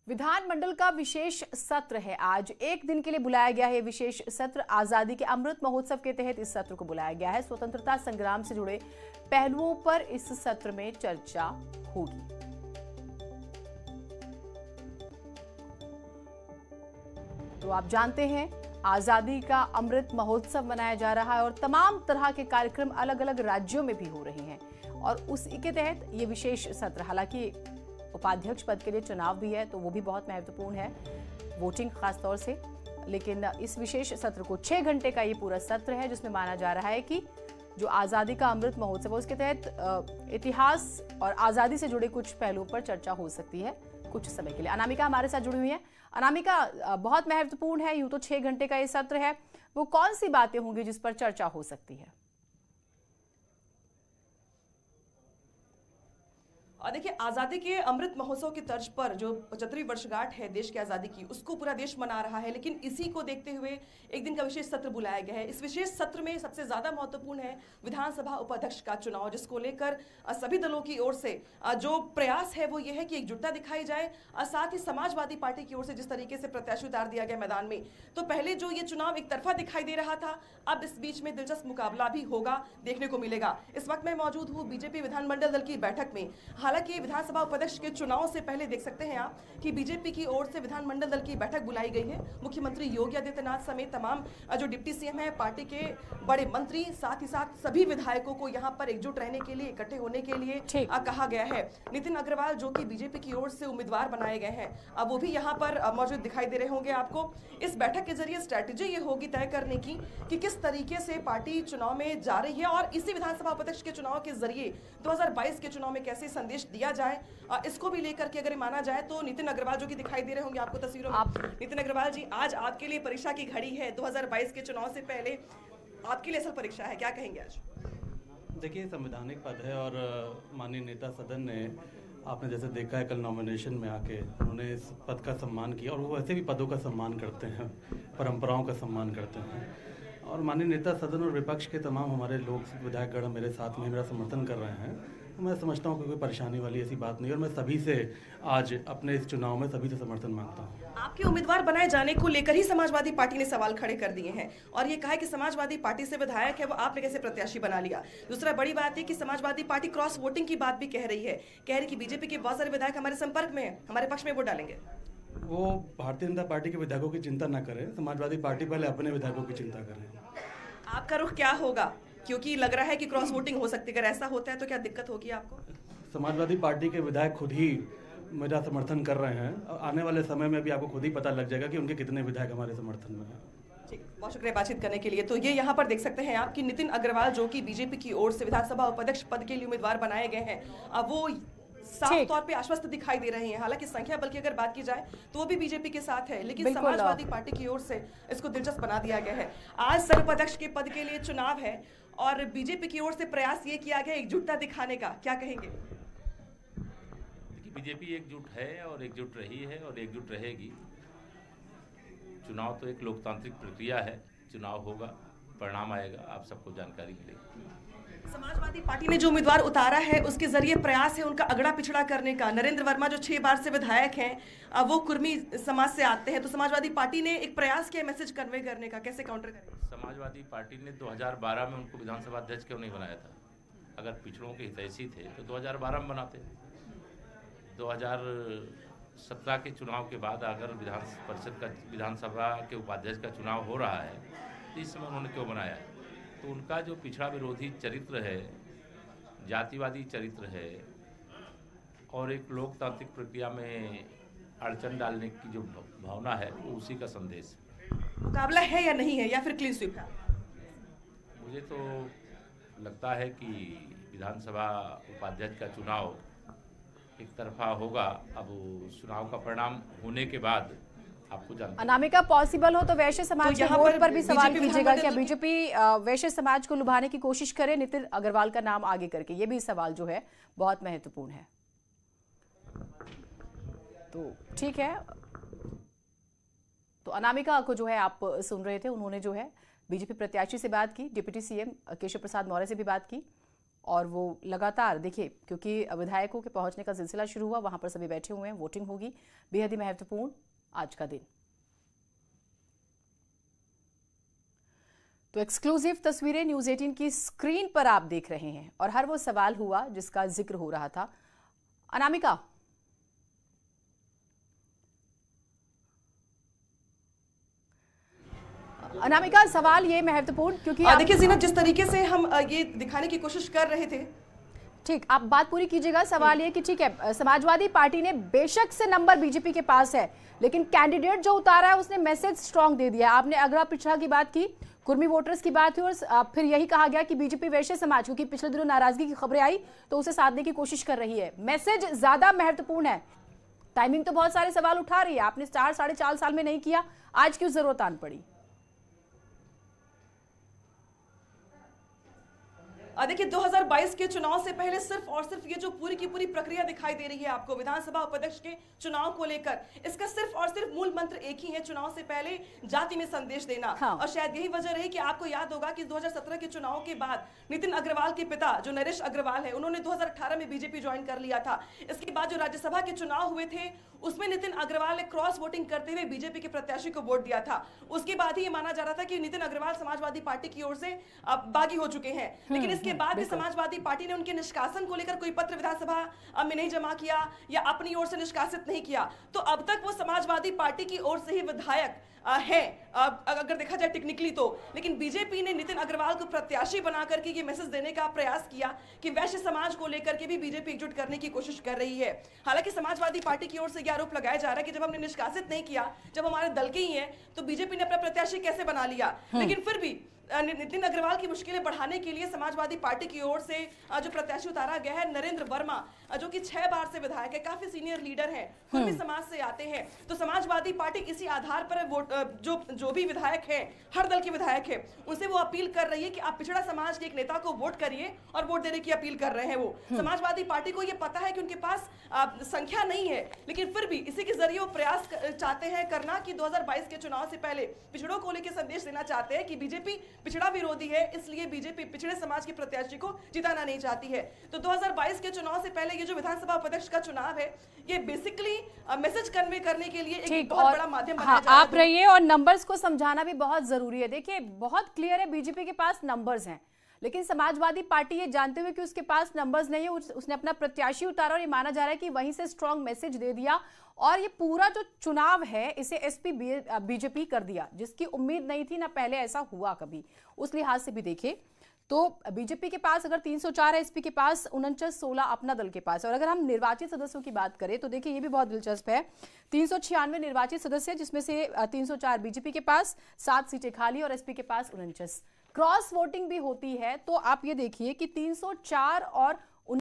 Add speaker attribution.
Speaker 1: विधानमंडल का विशेष सत्र है। आज एक दिन के लिए बुलाया गया है। विशेष सत्र आजादी के अमृत महोत्सव के तहत इस सत्र को बुलाया गया है। स्वतंत्रता संग्राम से जुड़े पहलुओं पर इस सत्र में चर्चा होगी। तो आप जानते हैं आजादी का अमृत महोत्सव मनाया जा रहा है और तमाम तरह के कार्यक्रम अलग अलग राज्यों में भी हो रहे हैं और उसी के तहत ये विशेष सत्र, हालांकि उपाध्यक्ष पद के लिए चुनाव भी है तो वो भी बहुत महत्वपूर्ण है, वोटिंग खास तौर से। लेकिन इस विशेष सत्र को 6 घंटे का ये पूरा सत्र है जिसमें माना जा रहा है कि जो आजादी का अमृत महोत्सव है उसके तहत इतिहास और आजादी से जुड़े कुछ पहलुओं पर चर्चा हो सकती है कुछ समय के लिए। अनामिका हमारे साथ जुड़ी हुई है। अनामिका, बहुत महत्वपूर्ण है, यूं तो 6 घंटे का ये सत्र है, वो कौन सी बातें होंगी जिस पर चर्चा हो सकती है?
Speaker 2: देखिए, आज़ादी के अमृत महोत्सव की तर्ज पर जो 75वीं वर्षगांठ है देश की आज़ादी की, उसको पूरा देश मना रहा है। लेकिन इसी को देखते हुए एक दिन का विशेष सत्र बुलाया गया है। इस विशेष सत्र में सबसे ज़्यादा महत्वपूर्ण है विधानसभा उपाध्यक्ष का चुनाव, जिसको लेकर सभी दलों की ओर से जो प्रयास है वो ये है कि एकजुटता दिखाई जाए। साथ ही समाजवादी पार्टी की ओर से जिस तरीके से प्रत्याशी उतार दिया गया मैदान में, तो पहले जो ये चुनाव एक तरफा दिखाई दे रहा था, अब इस बीच में दिलचस्प मुकाबला भी होगा, देखने को मिलेगा। इस वक्त मैं मौजूद हूँ बीजेपी विधानमंडल दल की बैठक में। हालांकि विधानसभा उपाध्यक्ष के चुनाव से पहले देख सकते हैं आप कि बीजेपी की ओर से विधानमंडल दल की बैठक बुलाई गई है। मुख्यमंत्री योगी आदित्यनाथ समेत तमाम जो डिप्टी सीएम है, पार्टी के बड़े मंत्री, साथ ही साथ सभी विधायकों को यहां पर एकजुट रहने के लिए, इकट्ठे होने के लिए कहा गया है। नितिन अग्रवाल जो कि बीजेपी की ओर से उम्मीदवार बनाए गए हैं, अब वो भी यहां पर मौजूद दिखाई दे रहे होंगे आपको। इस बैठक के जरिए स्ट्रैटेजी ये होगी तय करने की कि किस तरीके से पार्टी चुनाव में जा रही है और इसी विधानसभा उपाध्यक्ष के चुनाव के जरिए 2022 के चुनाव में कैसे संदेश दिया जाए, इसको भी लेकर के अगर माना जाए तो नितिन अग्रवाल जो कि दिखाई दे रहे होंगे आपको तस्वीरों में। नितिन अग्रवाल जी, आज आपके लिए परीक्षा की घड़ी है। 2022 के चुनाव से पहले आपके लिए असल परीक्षा है, क्या कहेंगे आज?
Speaker 3: देखिए, संवैधानिक पद है और माननीय नेता सदन ने, आपने जैसे देखा है कल नॉमिनेशन में आके उन्होंने इस पद का सम्मान किया और वो वैसे भी पदों का सम्मान करते हैं, परंपराओं का सम्मान करते हैं। और माननीय नेता सदन और विपक्ष के तमाम हमारे लोग, विधायकगण मेरे साथ में मेरा समर्थन कर रहे हैं। तो मैं समझता हूँ कि कोई परेशानी वाली ऐसी बात नहीं, और मैं सभी से आज अपने इस चुनाव में सभी से समर्थन मांगता हूँ।
Speaker 2: आपके उम्मीदवार बनाए जाने को लेकर ही समाजवादी पार्टी ने सवाल खड़े कर दिए हैं और ये कहा है कि समाजवादी पार्टी से विधायक है वो आपने कैसे प्रत्याशी बना लिया। दूसरा बड़ी बात है कि समाजवादी पार्टी क्रॉस वोटिंग की बात भी कह रही कि बीजेपी के बहुत सारे विधायक हमारे संपर्क में है, हमारे पक्ष में वोट डालेंगे।
Speaker 3: वो भारतीय जनता पार्टी के विधायकों की चिंता न करें, समाजवादी पार्टी पहले अपने विधायकों की चिंता करें।
Speaker 2: आपका रुख क्या होगा, क्योंकि लग रहा है कि क्रॉस वोटिंग हो सकती है, अगर ऐसा होता है तो क्या दिक्कत होगी आपको?
Speaker 3: समाजवादी पार्टी के विधायक खुद ही मेरा समर्थन कर रहे हैं। आने वाले समय में भी आपको खुद ही पता लग जाएगा कि उनके कितने विधायक हमारे समर्थन में हैं।
Speaker 2: ठीक, बहुत शुक्रिया बातचीत करने के लिए। तो ये यहाँ पर देख सकते हैं आप कि नितिन अग्रवाल जो कि बीजेपी की ओर से विधानसभा उपाध्यक्ष पद के लिए उम्मीदवार बनाए गए हैं, अब वो साफ तौर पे आश्वस्त दिखाई दे रहे हैं। हालांकि संख्या बल की अगर बात की जाए तो वो भी बीजेपी के साथ है, लेकिन समाजवादी पार्टी की ओर से इसको दिलचस्प बना दिया गया है। आज सह उपाध्यक्ष के पद के लिए चुनाव है और बीजेपी की ओर से प्रयास ये किया गया एकजुटता दिखाने का, क्या कहेंगे?
Speaker 4: देखिए, बीजेपी एकजुट है और एकजुट रही है और एकजुट रहेगी। चुनाव तो एक लोकतांत्रिक प्रक्रिया है, चुनाव होगा, परिणाम आएगा, आप सबको जानकारी मिलेगी।
Speaker 2: समाजवादी पार्टी ने जो उम्मीदवार उतारा है उसके जरिए प्रयास है उनका अगड़ा पिछड़ा करने का। नरेंद्र वर्मा जो 6 बार से विधायक हैं, वो कुर्मी समाज से आते हैं, तो समाजवादी पार्टी ने एक प्रयास किया मैसेज कन्वे करने का, कैसे काउंटर करें?
Speaker 4: समाजवादी पार्टी ने 2012 में उनको विधानसभा अध्यक्ष क्यों नहीं बनाया था? अगर पिछड़ों के हितैषी थे तो 2012 में बनाते। 2017 के चुनाव के बाद अगर विधानसभा के उपाध्यक्ष का चुनाव हो रहा है तो इस समय उन्होंने क्यों बनाया? तो उनका जो पिछड़ा विरोधी चरित्र है, जातिवादी चरित्र है और एक लोकतांत्रिक प्रक्रिया में अड़चन डालने की जो भावना है, वो उसी का संदेश है।
Speaker 2: मुकाबला है या नहीं है, या फिर क्लीन स्वीप है?
Speaker 4: मुझे तो लगता है कि विधानसभा उपाध्यक्ष का चुनाव एक तरफा होगा। अब चुनाव का परिणाम होने के बाद आपको जानते।
Speaker 1: अनामिका, पॉसिबल हो तो वैश्य समाज के वोट पर भी सवाल कीजिएगा। क्या बीजेपी वैश्य समाज को लुभाने की कोशिश करे नितिन अग्रवाल का नाम आगे करके? ये भी सवाल जो है बहुत महत्वपूर्ण है। तो ठीक है, तो अनामिका को जो है आप सुन रहे थे, उन्होंने जो है बीजेपी प्रत्याशी से बात की, डिप्टी सीएम केशव प्रसाद मौर्य से भी बात की और वो लगातार देखिए, क्योंकि विधायकों के पहुंचने का सिलसिला शुरू हुआ, वहां पर सभी बैठे हुए हैं, वोटिंग होगी। बेहद ही महत्वपूर्ण आज का दिन। तो एक्सक्लूसिव तस्वीरें न्यूज़ 18 की स्क्रीन पर आप देख रहे हैं और हर वो सवाल हुआ जिसका जिक्र हो रहा था। अनामिका, सवाल ये महत्वपूर्ण, क्योंकि
Speaker 2: देखिए जीनत, जिस तरीके से हम ये दिखाने की कोशिश कर रहे थे,
Speaker 1: ठीक, आप बात पूरी कीजिएगा। सवाल ये कि ठीक है, समाजवादी पार्टी ने बेशक से नंबर बीजेपी के पास है, लेकिन कैंडिडेट जो उतारा है उसने मैसेज स्ट्रांग दे दिया। आपने अगरा पिछड़ा की बात की, कुर्मी वोटर्स की बात हुई और फिर यही कहा गया कि बीजेपी वैश्य समाज, क्योंकि पिछले दिनों नाराजगी की खबरें आई तो उसे साधने की कोशिश कर रही है। मैसेज ज्यादा महत्वपूर्ण है। टाइमिंग तो बहुत सारे सवाल उठा रही है, आपने 4-4.5 साल में नहीं किया, आज क्यों जरूरत आन पड़ी?
Speaker 2: देखिए 2022 के चुनाव से पहले सिर्फ और सिर्फ ये जो पूरी की पूरी प्रक्रिया दिखाई दे रही है आपको विधानसभा उपाध्यक्ष के चुनाव को लेकर, इसका सिर्फ और सिर्फ मूल मंत्र एक ही है, चुनाव से पहले जाति में संदेश देना।
Speaker 1: हाँ।
Speaker 2: और शायद यही वजह रही कि आपको याद होगा कि 2017 के चुनाव के बाद नितिन अग्रवाल के पिता जो नरेश अग्रवाल है, उन्होंने 2018 में बीजेपी ज्वाइन कर लिया था। इसके बाद जो राज्यसभा के चुनाव हुए थे उसमें नितिन अग्रवाल ने क्रॉस वोटिंग करते हुए बीजेपी के प्रत्याशी को वोट दिया था। उसके बाद ही ये माना जा रहा था कि नितिन अग्रवाल समाजवादी पार्टी की ओर से बागी हो चुके हैं, लेकिन इसके बाद भी समाजवादी पार्टी ने उनके निष्कासन को लेकर कोई पत्र विधानसभा में नहीं जमा किया या अपनी ओर से निष्कासित नहीं किया। तो अब तक वो समाजवादी पार्टी की ओर से ही विधायक है अगर देखा जाए टेक्निकली तो, लेकिन बीजेपी ने नितिन अग्रवाल को प्रत्याशी बना करके ये मैसेज देने का प्रयास किया कि वैश्य समाज को लेकर के भी बीजेपी एकजुट करने की कोशिश कर रही है। हालांकि समाजवादी पार्टी की ओर से यह आरोप लगाया जा रहा है कि जब हमने निष्कासित नहीं किया, जब हमारे दल के ही हैं, तो बीजेपी ने अपना प्रत्याशी कैसे बना लिया। लेकिन फिर भी नितिन अग्रवाल की मुश्किलें बढ़ाने के लिए समाजवादी पार्टी की ओर से जो प्रत्याशी उतारा गया है नरेंद्र वर्मा, जो कि 6 बार से विधायक है, काफी सीनियर लीडर है, कुर्मी समाज से आते हैं। तो समाजवादी पार्टी इसी आधार पर वोट जो भी विधायक है, हर दल के विधायक है, उनसे वो अपील कर रही है कि आप पिछड़ा समाज के एक नेता को वोट करिए और वोट देने की अपील कर रहे हैं। वो समाजवादी पार्टी को ये पता है कि उनके पास संख्या नहीं है, लेकिन फिर भी इसी के जरिए वो प्रयास चाहते हैं करना कि 2022 के चुनाव से पहले पिछड़ों को लेकर संदेश देना चाहते हैं कि बीजेपी पिछड़ा विरोधी है, इसलिए बीजेपी पिछड़े समाज के प्रत्याशी को जिताना नहीं चाहती है। तो 2022 के चुनाव से पहले ये जो विधानसभा उपाध्यक्ष का चुनाव है, ये बेसिकली मैसेज कन्वे करने के लिए एक बहुत बड़ा माध्यम बनाया जा रहा है।
Speaker 1: आप रहिए, और नंबर्स को समझाना भी बहुत जरूरी है। देखिए बहुत क्लियर है, बीजेपी के पास नंबर्स हैं, लेकिन समाजवादी पार्टी ये जानते हुए कि उसके पास नंबर्स नहीं है, उसने अपना प्रत्याशी उतारा और ये माना जा रहा है कि वहीं से स्ट्रांग मैसेज दे दिया और ये पूरा जो चुनाव है इसे एसपी बीजेपी कर दिया, जिसकी उम्मीद नहीं थी, ना पहले ऐसा हुआ कभी। उस लिहाज से भी देखें तो बीजेपी के पास अगर 304 है, एसपी के पास 49-16 अपना दल के पास है। और अगर हम निर्वाचित सदस्यों की बात करें तो देखिए ये भी बहुत दिलचस्प है, 396 निर्वाचित सदस्य, जिसमें से 304 बीजेपी के पास, 7 सीटें खाली और एसपी के पास 49। क्रॉस वोटिंग भी होती है, तो आप ये देखिए कि 304 और